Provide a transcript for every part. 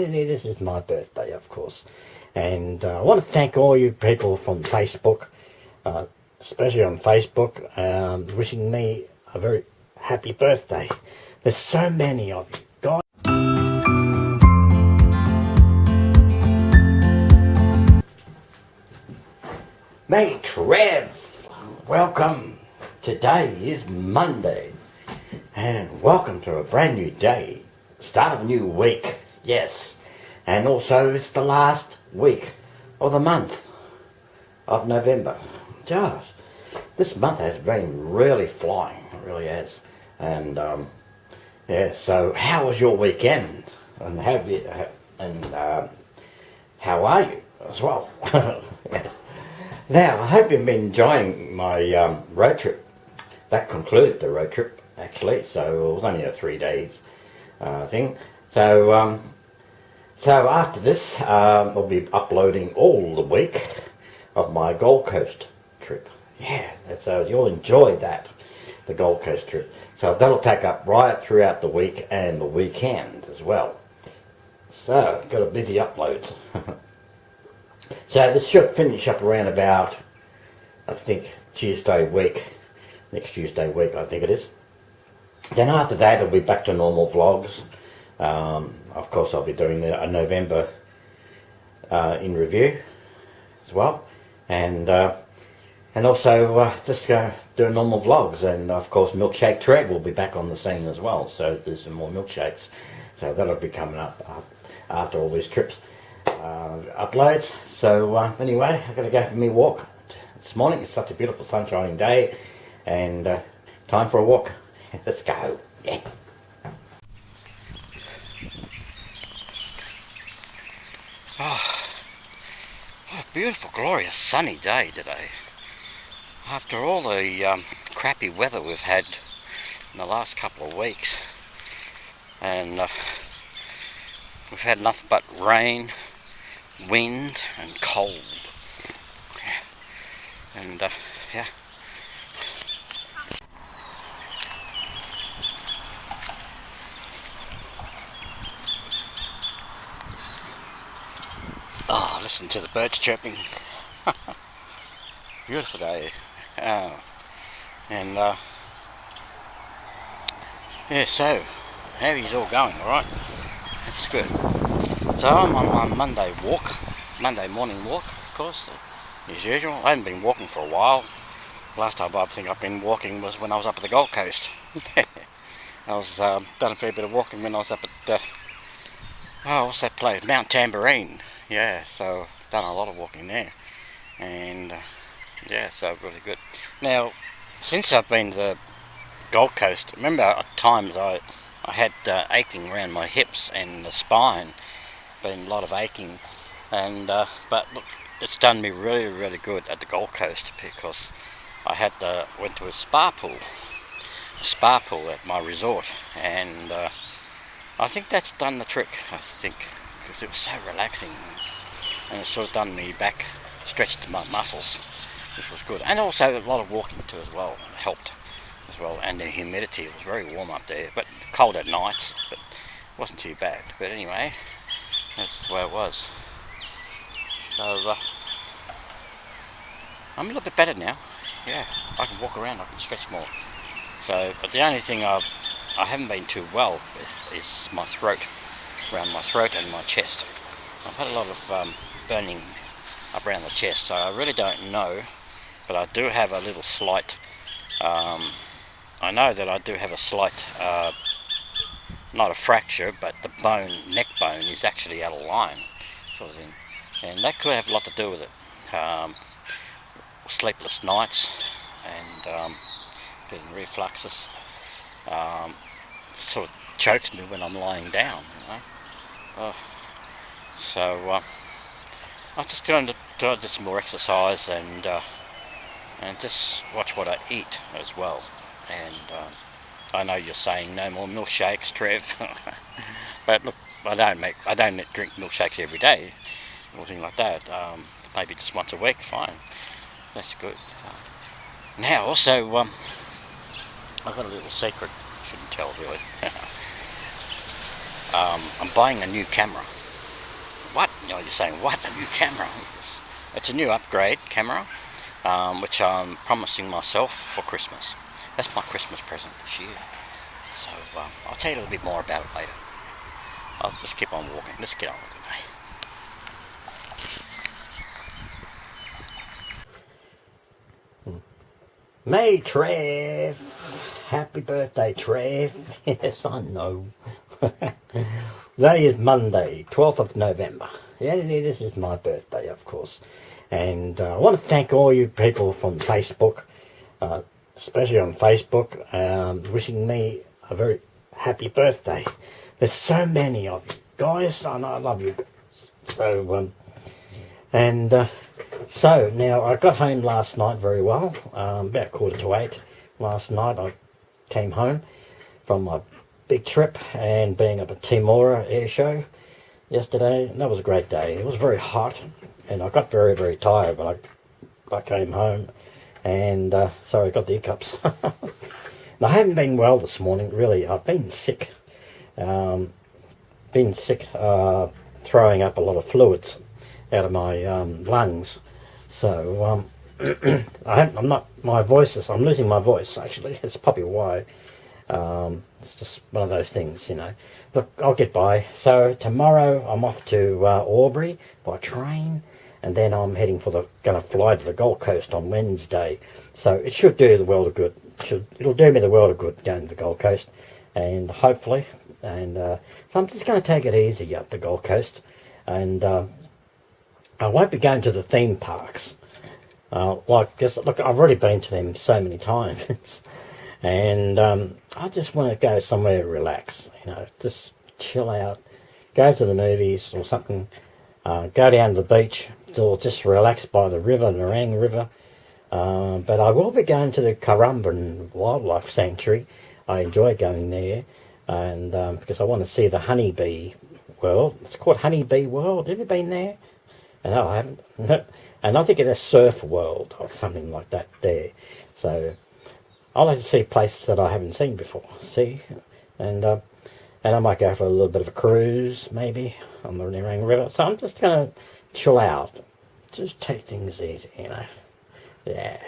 This is my birthday, of course. And I want to thank all you people from Facebook, especially on Facebook, wishing me a very happy birthday. There's so many of you. God. Mate Trev, welcome. Today is Monday, and welcome to a brand new day, start of a new week, yes. And also it's the last week of the month of November. Gosh, this month has been really flying, it really has. And yeah, so how was your weekend? And how are you as well? Yes. Now, I hope you've been enjoying my road trip. That concluded the road trip, actually, so it was only a 3 days thing. So, so after this, I'll be uploading all the week of my Gold Coast trip. Yeah, so you'll enjoy that, the Gold Coast trip. So that'll take up right throughout the week and the weekend as well. So, got a busy upload. So this should finish up around about, I think, Tuesday week. Next Tuesday week, I think it is. Then after that, it'll be back to normal vlogs. Of course, I'll be doing a November in review as well. And also just do normal vlogs. And of course, Milkshake Trev will be back on the scene as well. So there's some more milkshakes. So that'll be coming up after all these trips. Uploads. So anyway, I'm going to go for me walk this morning. It's such a beautiful sunshining day, and time for a walk. Let's go. Yeah. Oh, what a beautiful, glorious, sunny day today. After all the crappy weather we've had in the last couple of weeks, and we've had nothing but rain, wind and cold. Yeah. And yeah. Oh, listen to the birds chirping. Beautiful day. And yeah, so how are you all going? Alright? That's good. So I'm on my Monday morning walk, of course, as usual. I haven't been walking for a while. Last time I think I've been walking was when I was up at the Gold Coast. I was done a fair bit of walking when I was up at, what's that place? Mount Tambourine. Yeah, so done a lot of walking there. And yeah, so really good. Now, since I've been to the Gold Coast, remember at times I had aching around my hips and the spine, been a lot of aching, and but look, it's done me really good at the Gold Coast, because I went to a spa pool at my resort, and I think that's done the trick. I think because it was so relaxing, and it sort of done me back, stretched my muscles, which was good, and also a lot of walking too as well helped as well, and the humidity. It was very warm up there, but cold at nights, but it wasn't too bad. But anyway, that's the way it was. So I'm a little bit better now. Yeah, I can walk around, I can stretch more. So, but the only thing I haven't been too well with is my throat, around my throat and my chest. I've had a lot of burning up around the chest, so I really don't know, but I do have a little slight, I know that I do have a slight, not a fracture, but the neck bone is actually out of line, sort of thing. And that could have a lot to do with it. Sleepless nights and getting refluxes. Sort of chokes me when I'm lying down, you know. So I'm just going to do some more exercise and just watch what I eat as well. And I know you're saying no more milkshakes, Trev, but look, I don't drink milkshakes every day, or anything like that. Maybe just once a week, fine. That's good. Now, also, I've got a little secret. I shouldn't tell, really. I'm buying a new camera. you're saying, what, a new camera? It's a new upgrade camera, which I'm promising myself for Christmas. That's my Christmas present this year. So I'll tell you a little bit more about it later. I'll just keep on walking. Let's get on with it, mate. May Trev! Happy birthday, Trev! Yes, I know. Today is Monday, 12th of November. Yeah, this is my birthday, of course. And I want to thank all you people from Facebook, especially on Facebook, wishing me a very happy birthday. There's so many of you guys, and I love you. So, so now I got home last night very well, about 7:45 last night. I came home from my big trip and being up at Timora air show yesterday, and that was a great day. It was very hot, and I got very, very tired when I came home, and sorry, I got the hiccups. I haven't been well this morning, really. I've been sick. Throwing up a lot of fluids out of my lungs. So I'm losing my voice, actually. It's probably why. It's just one of those things, you know. Look, I'll get by. So tomorrow I'm off to Albury by train, and then I'm going to fly to the Gold Coast on Wednesday. So it should do the world of good. It'll do me the world of good going to the Gold Coast, and hopefully, so I'm just going to take it easy up the Gold Coast, and I won't be going to the theme parks. Look, I've already been to them so many times. And I just want to go somewhere to relax, you know, just chill out, go to the movies or something, go down to the beach, or just relax by the river, Nerang River. But I will be going to the Currumbin Wildlife Sanctuary. I enjoy going there, and because I want to see the honeybee world. It's called Honeybee World. Have you been there? No, I haven't. And I think it's a surf world or something like that there. So I like to see places that I haven't seen before. See, and I might go for a little bit of a cruise, maybe on the Nerang River. So I'm just gonna chill out, just take things easy, you know. Yeah.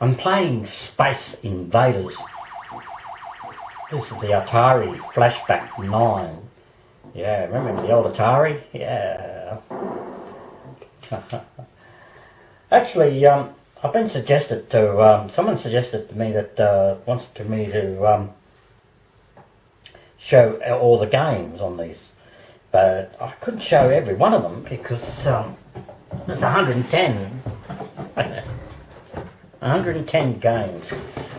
I'm playing Space Invaders. This is the Atari Flashback 9. Yeah, remember the old Atari? Yeah. Actually, I've been suggested to, someone suggested to me that wants me to show all the games on these. But I couldn't show every one of them because there's 110. 110 games,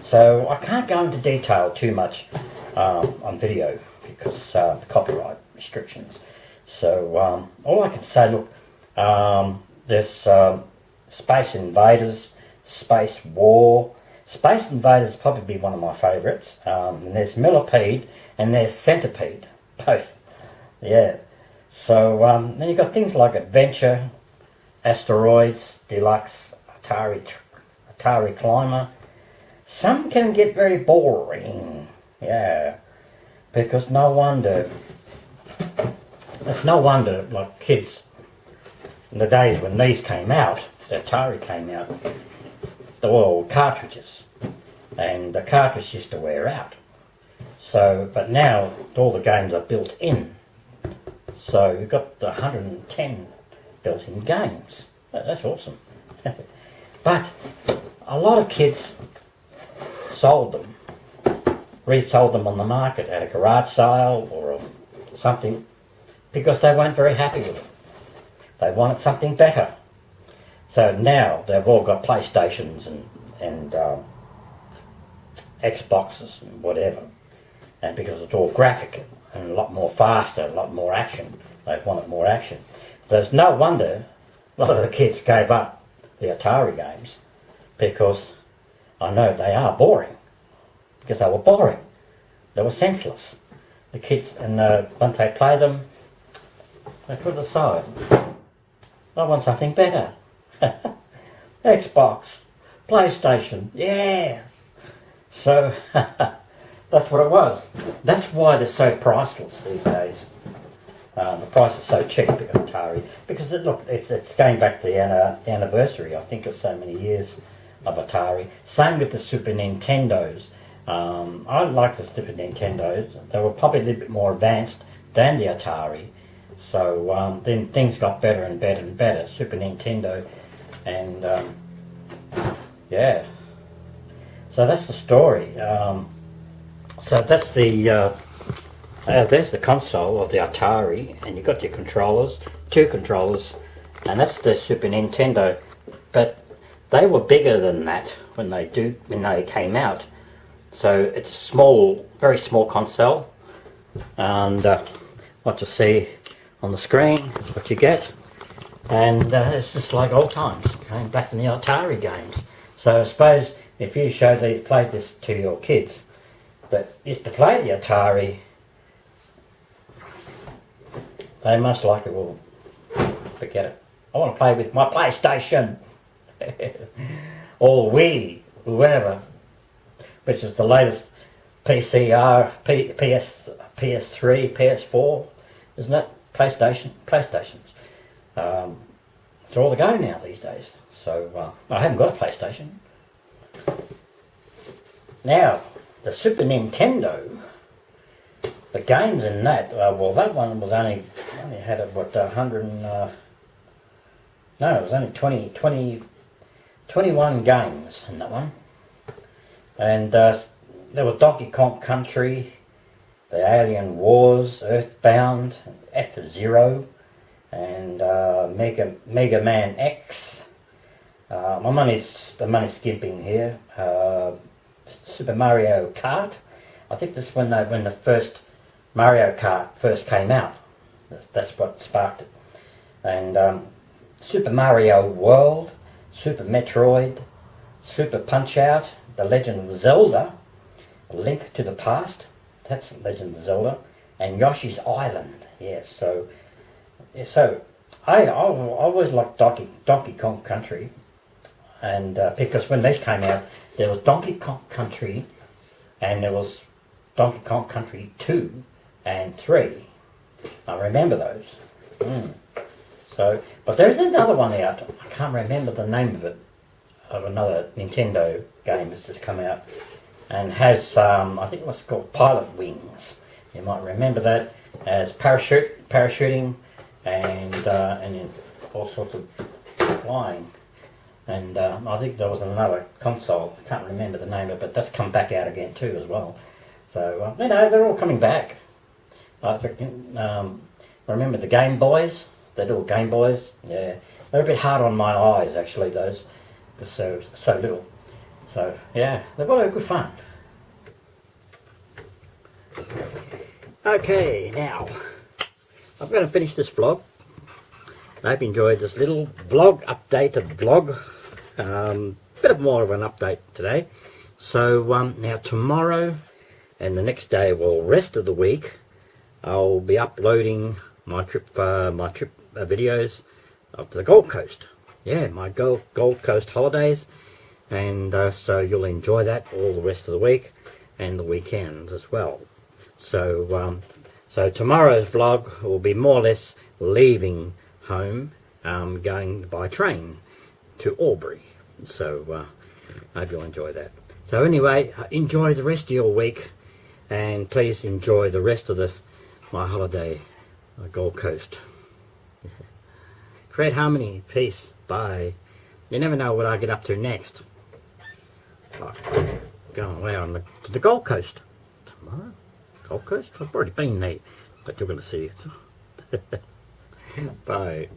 so I can't go into detail too much on video because copyright restrictions. So all I can say, look, there's Space Invaders, Space War. Space Invaders probably be one of my favourites. And there's Millipede and there's Centipede, both. Yeah. So then you've got things like Adventure, Asteroids, Deluxe, Atari Climber. Some can get very boring, yeah, because it's no wonder, like kids, in the days when these came out, the Atari came out, they were all cartridges, and the cartridge used to wear out. So, but now all the games are built in, so you've got the 110 built-in games. That's awesome. But a lot of kids sold them, resold them on the market at a garage sale or something, because they weren't very happy with them. They wanted something better. So now they've all got PlayStations and Xboxes and whatever, and because it's all graphic and a lot more faster, a lot more action, they wanted more action. There's no wonder a lot of the kids gave up the Atari games, because I know they are boring, because they were boring, they were senseless. The kids, and once they play them, they put it aside. I want something better. Xbox, PlayStation, yeah. So that's what it was. That's why they're so priceless these days. The price is so cheap because Atari. Because it's going back to the anniversary, I think, of so many years of Atari. Same with the Super Nintendos. I like the Super Nintendos. They were probably a little bit more advanced than the Atari. So then things got better and better and better. Super Nintendo, and yeah. So that's the story. So that's the there's the console of the Atari, and you've got your controllers, 2 controllers, and that's the Super Nintendo. But they were bigger than that when they came out. So it's a small, very small console, and what you see on the screen is what you get, and it's just like old times, going back to the Atari games. So I suppose if you played this to your kids that used to play the Atari, they most likely will forget it. I want to play with my PlayStation or Wii, or whatever, which is the latest PS3, PS4, isn't it? PlayStations. It's all the go now these days. So I haven't got a PlayStation. Now, the Super Nintendo, the games in that, well, that one was only had what 100 and, no, it was only 21 games in that one. And there was Donkey Kong Country, the Alien Wars, Earthbound, F-Zero, and Mega Man X. The money's skimping here. Super Mario Kart. I think this is when the first Mario Kart first came out. That's what sparked it. And Super Mario World, Super Metroid, Super Punch-Out, The Legend of Zelda, A Link to the Past, that's Legend of Zelda, and Yoshi's Island. Yes, so I always liked Donkey Kong Country, and because when these came out, there was Donkey Kong Country, and there was Donkey Kong Country 2 and 3. I remember those. So, but there's another one out. I can't remember the name of it, of another Nintendo game that's just come out, and has I think it was called Pilot Wings. You might remember that as parachuting, and then all sorts of flying. And I think there was another console. I can't remember the name of it, but that's come back out again too as well. So they're all coming back. I think. Remember the Game Boys? They're all Game Boys. Yeah, they're a bit hard on my eyes actually. Those, because they're so little. So yeah, they've got a good fun. Okay, now I'm going to finish this vlog. I hope you enjoyed this little vlog update of vlog. Bit of more of an update today. So now tomorrow and the next day, well, rest of the week, I'll be uploading my trip videos up to the Gold Coast. Yeah, my Gold Coast holidays, and so you'll enjoy that all the rest of the week and the weekends as well. So so tomorrow's vlog will be more or less leaving home, going by train to Albury. So I hope you'll enjoy that. So anyway, enjoy the rest of your week, and please enjoy the rest of my holiday, Gold Coast. Create harmony, peace, bye. You never know what I get up to next. Going away to the Gold Coast tomorrow. Gold Coast? I've already been there, but you're going to see it. Bye.